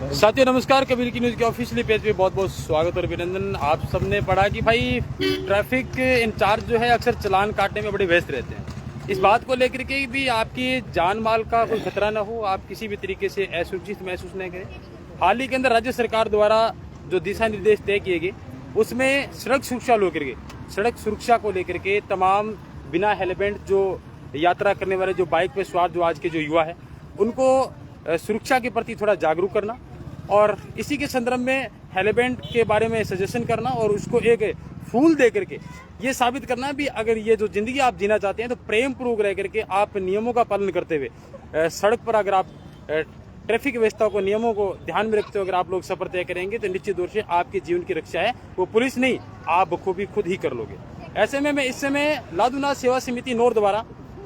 साथियों नमस्कार, कबीर की न्यूज़ के ऑफिशियली पेज पे बहुत बहुत स्वागत और अभिनंदन। आप सबने पढ़ा कि भाई ट्रैफिक इंचार्ज जो है अक्सर चालान काटने में बड़े व्यस्त रहते हैं। इस बात को लेकर के भी आपकी जान माल का कोई खतरा ना हो, आप किसी भी तरीके से असुरक्षित महसूस नहीं करें। हाल ही के अंदर राज्य सरकार द्वारा जो दिशा निर्देश तय किए गए उसमें सड़क सुरक्षा को लेकर के तमाम बिना हेलमेट जो यात्रा करने वाले जो बाइक पे सवार जो आज के जो युवा है उनको सुरक्षा के प्रति थोड़ा जागरूक करना और इसी के संदर्भ में हेलमेट के बारे में सजेशन करना और उसको एक फूल दे करके ये साबित करना भी अगर ये जो जिंदगी आप जीना चाहते हैं तो प्रेम पूर्वक रह करके आप नियमों का पालन करते हुए सड़क पर अगर आप ट्रैफिक व्यवस्था को नियमों को ध्यान में रखते हुए अगर आप लोग सफर तय करेंगे तो निश्चित रूप से आपके जीवन की रक्षा है वो पुलिस नहीं आप बखूबी खुद ही कर लोगे। ऐसे में मैं इस समय लादूनाथ सेवा समिति नौर द्वारा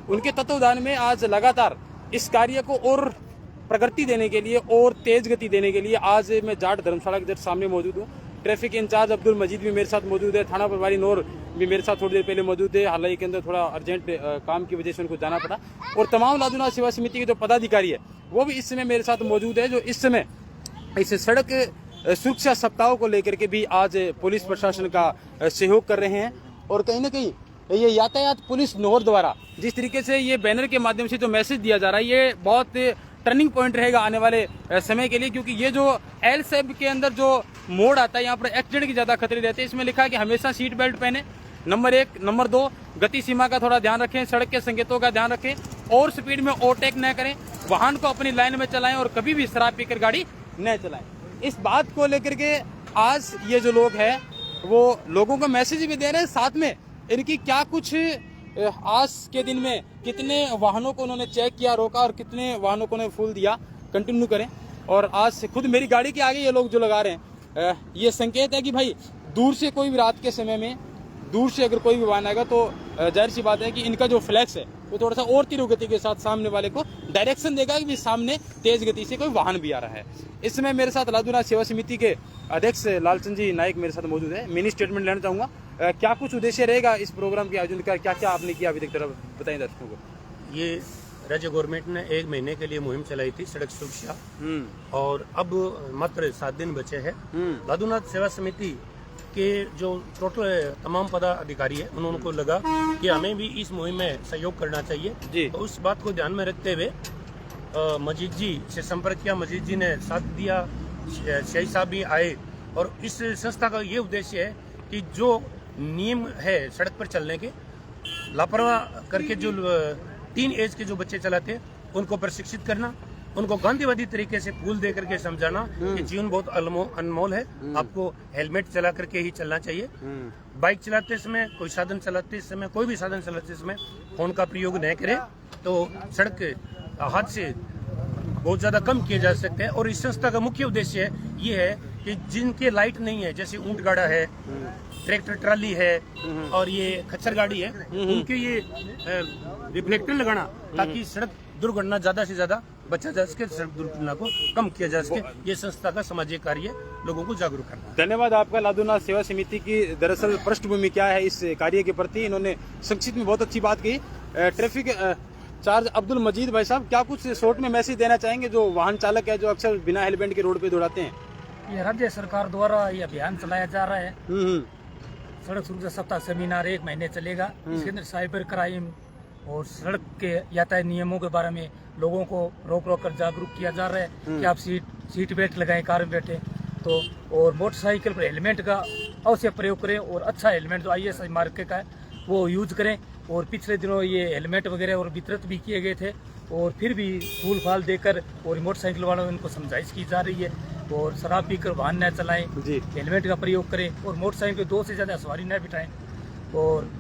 उनके तत्वावधान में आज लगातार इस कार्य को और प्रगति देने के लिए और तेज गति देने के लिए आज मैं जाट धर्मशाला के जस्ट सामने मौजूद हूँ। ट्रैफिक इंचार्ज अब्दुल मजीद भी मेरे साथ मौजूद है, थाना प्रभारी नौर भी मेरे साथ थोड़ी देर पहले मौजूद है। हालांकि के अंदर थोड़ा अर्जेंट काम की वजह से उनको जाना पड़ा और तमाम लादूनाथ सेवा समिति के जो पदाधिकारी है वो भी इस समय मेरे साथ मौजूद है, जो इस समय इस सड़क सुरक्षा सप्ताह को लेकर के भी आज पुलिस प्रशासन का सहयोग कर रहे हैं। और कहीं ना कहीं ये यातायात पुलिस नौर द्वारा जिस तरीके से ये बैनर के माध्यम से जो मैसेज दिया जा रहा है ये बहुत टर्निंग पॉइंट रहेगा आने वाले समय के लिए, क्योंकि ये जो एल सेब के अंदर जो मोड़ आता है यहाँ पर एक्सीडेंट की ज्यादा खतरे रहते हैं। इसमें लिखा है कि हमेशा सीट बेल्ट पहने, नंबर 1, नंबर 2 गति सीमा का थोड़ा ध्यान रखें, सड़क के संकेतों का ध्यान रखें और स्पीड में ओवरटेक न करें, वाहन को अपनी लाइन में चलाएं और कभी भी शराब पीकर गाड़ी न चलाएं। इस बात को लेकर के आज ये जो लोग हैं वो लोगों को मैसेज भी दे रहे हैं, साथ में इनकी क्या कुछ आज के दिन में कितने वाहनों को उन्होंने चेक किया, रोका और कितने वाहनों को उन्होंने फूल दिया, कंटिन्यू करें। और आज से खुद मेरी गाड़ी के आगे ये लोग जो लगा रहे हैं ये संकेत है कि भाई दूर से कोई भी रात के समय में दूर से अगर कोई भी वाहन आएगा तो जाहिर सी बात है कि इनका जो फ्लैक्स है वो थोड़ा सा और तीव्र गति के साथ सामने वाले को डायरेक्शन देगा कि सामने तेज गति से कोई वाहन भी आ रहा है। इस समय मेरे साथ लादूनाथ सेवा समिति के अध्यक्ष लालचंद जी नायक मेरे साथ मौजूद है। मिनी स्टेटमेंट लेना चाहूंगा, क्या कुछ उद्देश्य रहेगा इस प्रोग्राम के आयोजन का, क्या क्या आपने किया अभी तक तरफ बताएं दर्शकों को। ये राज्य गवर्नमेंट ने 1 महीने के लिए मुहिम चलाई थी सड़क सुरक्षा और अब मात्र 7 दिन बचे हैं। लादूनाथ सेवा समिति के जो टोटल तमाम पदाधिकारी है उन्होंने को लगा कि हमें भी इस मुहिम में सहयोग करना चाहिए, तो उस बात को ध्यान में रखते हुए मजीद जी से संपर्क किया। मजीद जी ने साथ दिया, शाही साहब भी आए और इस संस्था का ये उद्देश्य है कि जो नियम है सड़क पर चलने के लापरवाह करके जो 3 एज के जो बच्चे चलाते हैं उनको प्रशिक्षित करना, उनको गांधीवादी तरीके से फूल दे करके समझाना कि जीवन बहुत अनमोल है, आपको हेलमेट चला करके ही चलना चाहिए। बाइक चलाते समय, कोई साधन चलाते समय, कोई भी साधन चलाते समय फोन का प्रयोग न करें तो सड़क हादसे बहुत ज्यादा कम किए जा सकते हैं। और इस संस्था का मुख्य उद्देश्य ये है कि जिनके लाइट नहीं है, जैसे ऊंट गाड़ा है, ट्रैक्टर ट्राली है और ये खच्चर गाड़ी है, उनके ये रिफ्लेक्टर लगाना ताकि सड़क दुर्घटना ज्यादा से ज्यादा बचा जा सके, सड़क दुर्घटना को कम किया जा सके। ये संस्था का सामाजिक कार्य लोगों को जागरूक करना। धन्यवाद आपका लादूनाथ सेवा समिति की दरअसल पृष्ठभूमि क्या है इस कार्य के प्रति, इन्होंने संक्षिप्त में बहुत अच्छी बात कही। ट्रैफिक चार्ज अब्दुल मजीद भाई साहब, क्या कुछ शॉर्ट में मैसेज देना चाहेंगे जो वाहन चालक है जो अक्सर बिना हेलमेट के रोड पे दौड़ाते हैं। ये राज्य सरकार द्वारा ये अभियान चलाया जा रहा है, सड़क सुरक्षा सप्ताह सेमिनार 1 महीने चलेगा। इसके अंदर साइबर क्राइम और सड़क के यातायात नियमों के बारे में लोगों को रोक कर जागरूक किया जा रहा है कि आप सीट बेल्ट लगाएं कार में बैठे तो, और मोटरसाइकिल पर हेलमेट का अवश्य प्रयोग करें और अच्छा हेलमेट जो ISI मार्क का है वो यूज करें। और पिछले दिनों ये हेलमेट वगैरह और वितरित भी किए गए थे और फिर भी फूल फाल देकर और मोटरसाइकिल वालों उनको समझाइश की जा रही है और शराब पीकर वाहन न चलाएं, हेलमेट का प्रयोग करें और मोटरसाइकिल 2 से ज़्यादा सवारी न बिठाएं। और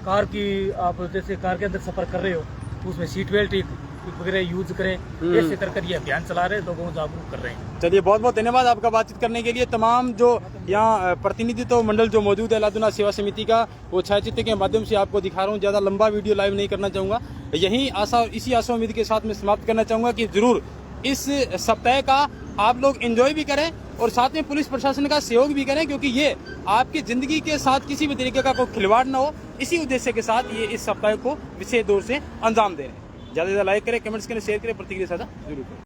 कार की आप जैसे कार के अंदर सफर कर रहे हो तो उसमें सीट बेल्ट वगैरह यूज करें। ऐसे कर ये अभियान चला रहे हैं, लोगों को जागरूक कर रहे हैं। चलिए बहुत बहुत धन्यवाद आपका बातचीत करने के लिए। तमाम जो यहाँ प्रतिनिधित्व मंडल जो मौजूद है लादूनाथ सेवा समिति का वो छायाचित्र के माध्यम से आपको दिखा रहा हूँ। ज्यादा लंबा वीडियो लाइव नहीं करना चाहूंगा, यही आशा इसी आशा उम्मीद के साथ में समाप्त करना चाहूंगा कि जरूर इस सप्ताह का आप लोग एंजॉय भी करें और साथ में पुलिस प्रशासन का सहयोग भी करें, क्योंकि ये आपकी जिंदगी के साथ किसी भी तरीके का कोई खिलवाड़ ना हो, इसी उद्देश्य के साथ ये इस सप्ताह को विशेष दौर से अंजाम दे रहे हैं। ज्यादा से ज्यादा लाइक करें, कमेंट्स करें, शेयर करें, प्रतिक्रिया साझा जरूर करें।